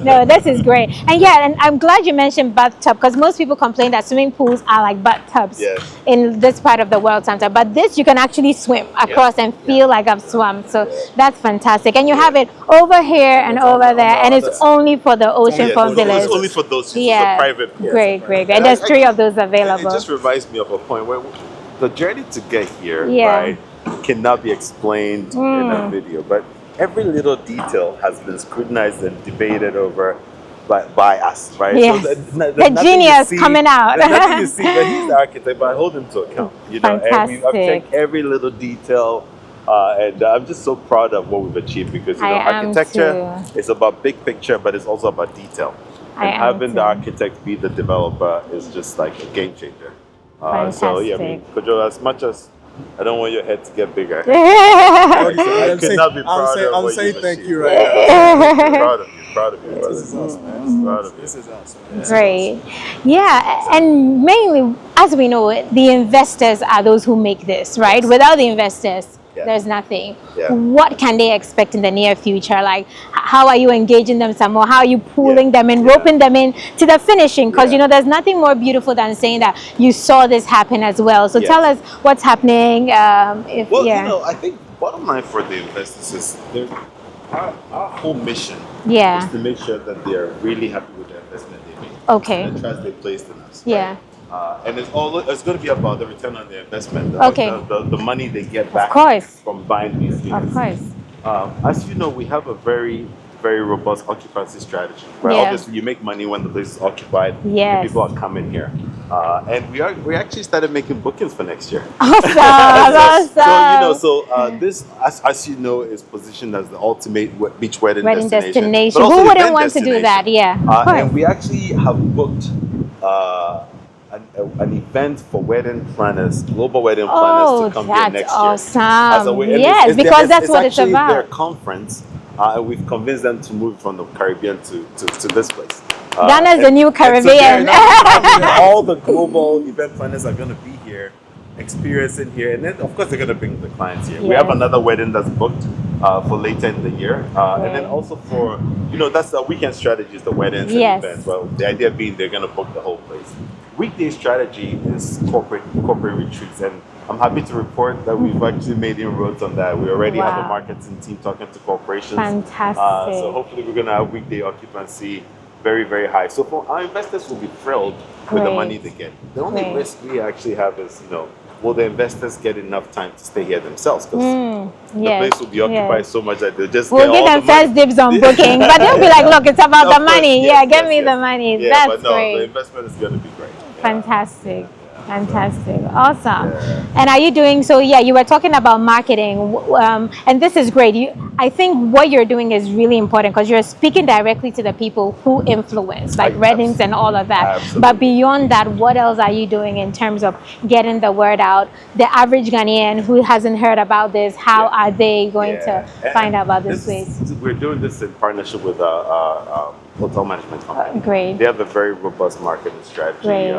[SPEAKER 1] No, this is great. And yeah, and I'm glad you mentioned bathtub, because most people complain that swimming pools are like bathtubs in this part of the world sometimes. But this, you can actually swim across and feel like I've swum. So that's fantastic. And you have it over here and over there, and it's only for the oceanfront villas.
[SPEAKER 3] It's only for those.
[SPEAKER 1] Yeah,
[SPEAKER 3] It's a private.
[SPEAKER 1] Great. And there's 3 of those available.
[SPEAKER 3] It just reminds me of a point where the journey to get here,
[SPEAKER 1] Yeah.
[SPEAKER 3] right, cannot be explained in a video, but every little detail has been scrutinized and debated over by us, right?
[SPEAKER 1] Yes.
[SPEAKER 3] So
[SPEAKER 1] the genius coming out.
[SPEAKER 3] There's nothing you see, but he's the architect, but I hold him to account. You know,
[SPEAKER 1] Fantastic.
[SPEAKER 3] and I've checked every little detail. And I'm just so proud of what we've achieved, because architecture is about big picture, but it's also about detail. And having the architect be the developer is just like a game changer. So yeah, I mean, Kojo, as much as I don't want your head to get bigger, I could not be prouder of what
[SPEAKER 2] saying
[SPEAKER 3] you've
[SPEAKER 2] thank
[SPEAKER 3] achieved.
[SPEAKER 2] you right now.
[SPEAKER 3] Proud of you.
[SPEAKER 2] This is us, man.
[SPEAKER 3] Proud of you.
[SPEAKER 2] This is us.
[SPEAKER 1] Great. Yeah, and mainly, as we know, the investors are those who make this, right? Without the investors, there's nothing.
[SPEAKER 3] Yeah.
[SPEAKER 1] What can they expect in the near future? Like, how are you engaging them some more? How are you pulling them in, roping them in to the finishing? Because, you know, there's nothing more beautiful than saying that you saw this happen as well. So tell us what's happening.
[SPEAKER 3] You know, I think bottom line for the investors is our whole mission is to make sure that they're really happy with the investment they made.
[SPEAKER 1] Okay.
[SPEAKER 3] And the trust they placed in us.
[SPEAKER 1] Yeah.
[SPEAKER 3] Right? And it's going to be about the return on the investment. The money they get back from buying these units.
[SPEAKER 1] Of course.
[SPEAKER 3] As you know, we have a very, very robust occupancy strategy. Right? Obviously, you make money when the place is occupied and people are coming here. And we actually started making bookings for next year.
[SPEAKER 1] Awesome.
[SPEAKER 3] This, as you know, is positioned as the ultimate beach wedding
[SPEAKER 1] destination.
[SPEAKER 3] But also
[SPEAKER 1] who wouldn't want to do that? Yeah.
[SPEAKER 3] And we actually have booked an event for wedding planners, global wedding planners, to come here next year.
[SPEAKER 1] Awesome. Yes, because that's what it's about.
[SPEAKER 3] Their conference, and we've convinced them to move from the Caribbean to this place.
[SPEAKER 1] Ghana's the new Caribbean.
[SPEAKER 3] All the global event planners are going to be here, experiencing here, and then of course they're going to bring the clients here. We have another wedding that's booked for later in the year, and then also for, you know, that's the weekend strategy is the weddings and events. Well, the idea being they're going to book the whole place. Weekday strategy is corporate retreats, and I'm happy to report that we've actually made inroads on that. We already have a marketing team talking to corporations.
[SPEAKER 1] Fantastic.
[SPEAKER 3] So hopefully we're going to have weekday occupancy very, very high. So for our investors will be thrilled with the money they get. The only risk we actually have is, you know, will the investors get enough time to stay here themselves? Because the place will be occupied so much that they'll just
[SPEAKER 1] give them first dibs on booking, but they'll be like, look, it's about the money. Get me the money.
[SPEAKER 3] Yeah,
[SPEAKER 1] that's
[SPEAKER 3] but
[SPEAKER 1] great.
[SPEAKER 3] The investment is going to be great.
[SPEAKER 1] Fantastic. Fantastic. Awesome. And are you doing, so you were talking about marketing, and this is great. I think what you're doing is really important because you're speaking directly to the people who influence, like weddings and all of that.
[SPEAKER 3] Absolutely.
[SPEAKER 1] But beyond that, what else are you doing in terms of getting the word out? The average Ghanaian who hasn't heard about this, how are they going to find out about this place?
[SPEAKER 3] We're doing this in partnership with hotel management company.
[SPEAKER 1] Great.
[SPEAKER 3] They have a very robust marketing strategy.
[SPEAKER 1] Great.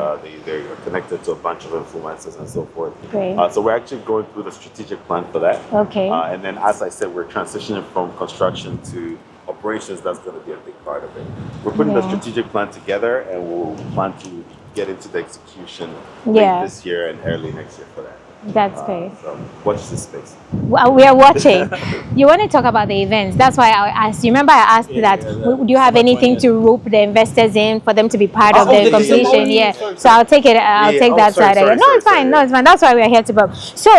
[SPEAKER 3] They're connected to a bunch of influencers and so forth.
[SPEAKER 1] Great.
[SPEAKER 3] So we're actually going through the strategic plan for that.
[SPEAKER 1] Okay.
[SPEAKER 3] And then, as I said, we're transitioning from construction to operations. That's going to be a big part of it. We're putting the strategic plan together, and we'll plan to get into the execution late this year and early next year for that.
[SPEAKER 1] That's great.
[SPEAKER 3] So watch this space.
[SPEAKER 1] Well, we are watching. You want to talk about the events. That's why I asked. You remember I asked do you have anything to rope the investors in for them to be part of the completion? So I'll take it. I'll take that side again. No, it's fine. No, it's fine. That's why we're here to book. So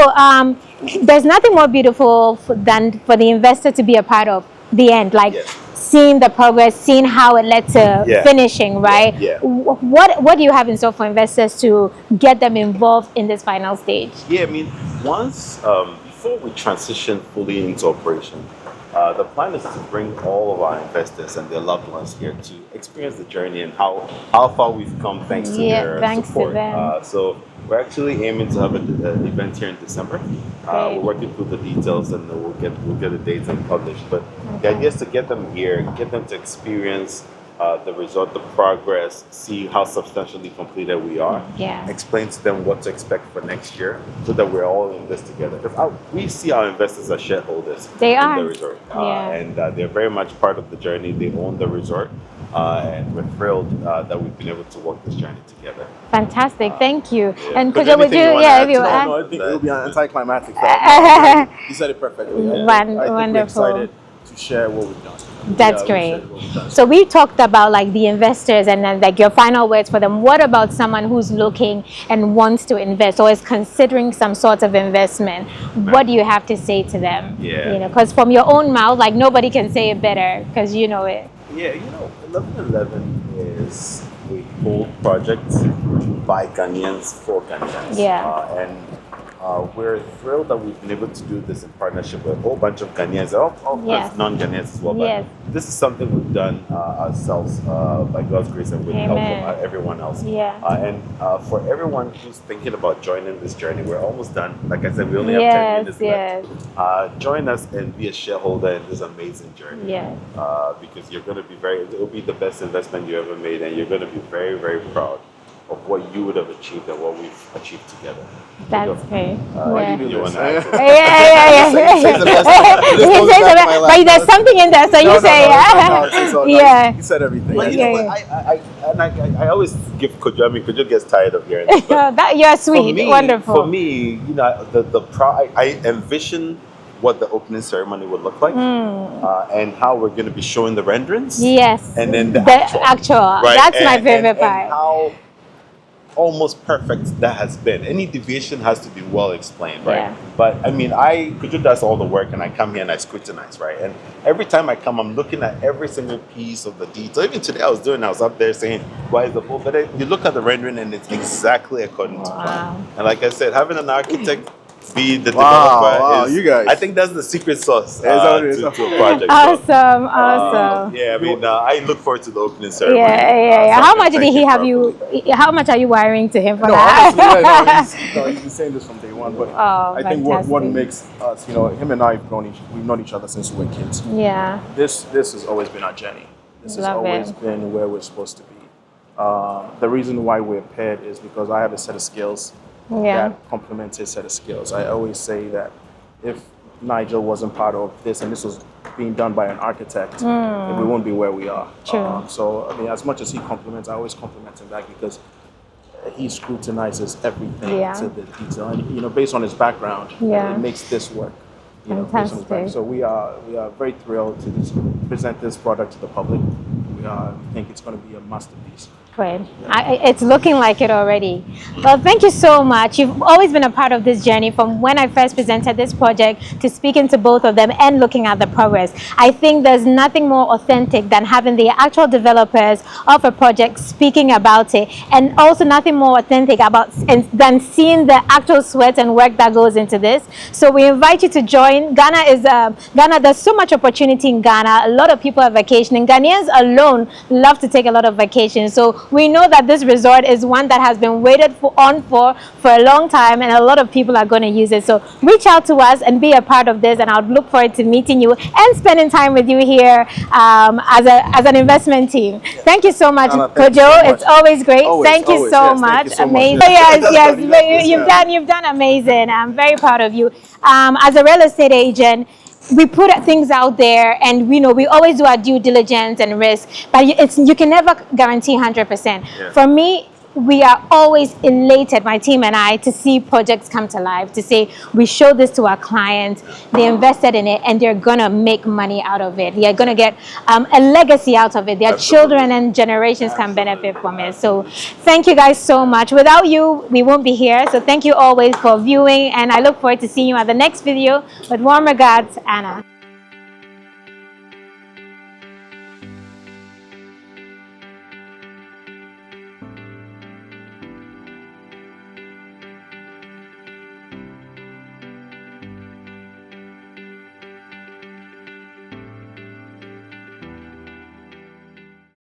[SPEAKER 1] there's nothing more beautiful than for the investor to be a part of the end. Like seeing the progress, seeing how it led to finishing, right? What do you have in store for investors to get them involved in this final stage?
[SPEAKER 3] Yeah, I mean, once, before we transition fully into operation, the plan is to bring all of our investors and their loved ones here to experience the journey and how far we've come thanks to their support.
[SPEAKER 1] To them.
[SPEAKER 3] So We're actually aiming to have an event here in December. We're working through the details, and we'll get a date and publish. But the idea is to get them here, get them to experience the result, the progress, see how substantially completed we are.
[SPEAKER 1] Yeah.
[SPEAKER 3] Explain to them what to expect for next year, so that we're all in this together. Because we see our investors as shareholders
[SPEAKER 1] They
[SPEAKER 3] in
[SPEAKER 1] are.
[SPEAKER 3] the resort,
[SPEAKER 1] Yeah.
[SPEAKER 3] and they're very much part of the journey. They own the resort. And we're thrilled that we've been able to walk this journey together.
[SPEAKER 1] Fantastic, thank you.
[SPEAKER 3] Yeah.
[SPEAKER 1] And
[SPEAKER 3] Could
[SPEAKER 1] Kojo, would you,
[SPEAKER 3] anything you wanna
[SPEAKER 1] yeah,
[SPEAKER 3] add
[SPEAKER 1] if you
[SPEAKER 3] to that?
[SPEAKER 2] No,
[SPEAKER 1] add?
[SPEAKER 2] I think it'll be anticlimactic. You said it perfectly. I think we're
[SPEAKER 1] Wonderful.
[SPEAKER 2] excited to share what we've done.
[SPEAKER 1] That's
[SPEAKER 2] We
[SPEAKER 1] great.
[SPEAKER 2] shared what we've done.
[SPEAKER 1] So we talked about like the investors and then like your final words for them. What about someone who's looking and wants to invest or is considering some sort of investment? What do you have to say to them?
[SPEAKER 3] Yeah.
[SPEAKER 1] You know, because from your own mouth, like nobody can say it better because you know it.
[SPEAKER 3] Yeah, 1111 is a bold project by Ghanaians for Ghanaians.
[SPEAKER 1] Yeah.
[SPEAKER 3] And we're thrilled that we've been able to do this in partnership with a whole bunch of Ghanaians, of course,
[SPEAKER 1] Yes.
[SPEAKER 3] non-Ghanaians as well. But
[SPEAKER 1] Yes.
[SPEAKER 3] this is something we've done ourselves by God's grace and with help
[SPEAKER 1] Amen.
[SPEAKER 3] from everyone else.
[SPEAKER 1] Yeah.
[SPEAKER 3] And for everyone who's thinking about joining this journey, we're almost done. Like I said, we only have 10
[SPEAKER 1] Yes,
[SPEAKER 3] minutes
[SPEAKER 1] yes.
[SPEAKER 3] left. Join us and be a shareholder in this amazing journey.
[SPEAKER 1] Yeah.
[SPEAKER 3] Because you're going to be it'll be the best investment you ever made, and you're going to be very, very proud of what you would have achieved and what we've achieved together.
[SPEAKER 1] That's great.
[SPEAKER 2] Why do you do
[SPEAKER 3] You
[SPEAKER 2] this?
[SPEAKER 3] wanna add to
[SPEAKER 1] Yeah.
[SPEAKER 2] Say the best. This
[SPEAKER 1] He
[SPEAKER 2] goes
[SPEAKER 1] says
[SPEAKER 2] back to
[SPEAKER 1] that,
[SPEAKER 2] my
[SPEAKER 1] but there's
[SPEAKER 2] last
[SPEAKER 1] something in there, so you say yeah.
[SPEAKER 2] You said everything.
[SPEAKER 3] But you
[SPEAKER 1] Yeah,
[SPEAKER 3] know what? I always give Kojo. I mean, Kojo gets tired of hearing this. But
[SPEAKER 1] That you're sweet, wonderful.
[SPEAKER 3] For me, I envision what the opening ceremony would look like, and how we're going to be showing the renderings.
[SPEAKER 1] Yes.
[SPEAKER 3] And then the
[SPEAKER 1] actual.
[SPEAKER 3] Right?
[SPEAKER 1] That's my
[SPEAKER 3] And-
[SPEAKER 1] favorite
[SPEAKER 3] and
[SPEAKER 1] part.
[SPEAKER 3] how almost perfect that has been. Any deviation has to be well explained, right?
[SPEAKER 1] Yeah.
[SPEAKER 3] But I mean, Kojo does all the work, and I come here and I scrutinize, right? And every time I come, I'm looking at every single piece of the detail. Even today, I was up there saying, "Why is the pole?" But then you look at the rendering, and it's exactly according to plan. And like I said, having an architect be the developer
[SPEAKER 2] you guys.
[SPEAKER 3] I think that's the secret sauce
[SPEAKER 2] Is that what it is?
[SPEAKER 3] to a project.
[SPEAKER 1] Awesome.
[SPEAKER 3] Yeah, I mean, I look forward to the opening ceremony.
[SPEAKER 1] Yeah.
[SPEAKER 3] So I
[SPEAKER 1] How
[SPEAKER 3] can
[SPEAKER 1] much did
[SPEAKER 3] thank
[SPEAKER 1] he
[SPEAKER 3] him
[SPEAKER 1] have
[SPEAKER 3] properly.
[SPEAKER 1] you? How much are you wiring to him for
[SPEAKER 2] No,
[SPEAKER 1] that?
[SPEAKER 2] honestly, he's been saying this from day one. But
[SPEAKER 1] Oh,
[SPEAKER 2] I think what
[SPEAKER 1] fantastic.
[SPEAKER 2] makes us, him and I, we've known each other since we were kids.
[SPEAKER 1] Yeah.
[SPEAKER 2] This has always been our journey. This has
[SPEAKER 1] Love
[SPEAKER 2] always
[SPEAKER 1] it.
[SPEAKER 2] been where we're supposed to be. The reason why we're paired is because I have a set of skills
[SPEAKER 1] Yeah.
[SPEAKER 2] that complements his set of skills. I always say that if Nigel wasn't part of this and this was being done by an architect, then we wouldn't be where we are.
[SPEAKER 1] True.
[SPEAKER 2] So, I mean, as much as he compliments, I always compliment him back because he scrutinizes everything
[SPEAKER 1] Yeah.
[SPEAKER 2] to the detail. And, based on his background,
[SPEAKER 1] Yeah.
[SPEAKER 2] it makes this work. Based on his
[SPEAKER 1] Fantastic.
[SPEAKER 2] background. So we are very thrilled to present this product to the public. We think it's going to be a masterpiece.
[SPEAKER 1] Great. It's looking like it already. Well, thank you so much. You've always been a part of this journey from when I first presented this project to speaking to both of them and looking at the progress. I think there's nothing more authentic than having the actual developers of a project speaking about it, and also nothing more authentic than seeing the actual sweat and work that goes into this. So we invite you to join. Ghana, there's so much opportunity in Ghana. A lot of people are vacationing. Ghanaians alone love to take a lot of vacations. So we know that this resort is one that has been waited for a long time, and a lot of people are going to use it. So reach out to us and be a part of this, and I'll look forward to meeting you and spending time with you here as an investment team. Thank you so much,
[SPEAKER 2] Anna, thank you
[SPEAKER 1] Kojo.
[SPEAKER 2] so much.
[SPEAKER 1] It's always great.
[SPEAKER 2] Always,
[SPEAKER 1] thank you
[SPEAKER 2] always.
[SPEAKER 1] so
[SPEAKER 2] Yes,
[SPEAKER 1] much.
[SPEAKER 2] thank you so much.
[SPEAKER 1] Amazing.
[SPEAKER 2] Yes.
[SPEAKER 1] Yes,
[SPEAKER 2] Yes.
[SPEAKER 1] you've done amazing. I'm very proud of you. As a real estate agent, we put things out there, and we always do our due diligence and risk, but you can never guarantee 100%.
[SPEAKER 3] Yeah.
[SPEAKER 1] For me, we are always elated, my team and I, to see projects come to life, to say we show this to our clients, they invested in it, and they're gonna make money out of it. They're gonna get a legacy out of it. Their
[SPEAKER 3] Absolutely.
[SPEAKER 1] children and generations can benefit from it. So thank you guys so much. Without you, we won't be here. So thank you always for viewing, and I look forward to seeing you at the next video. With warm regards, Anna.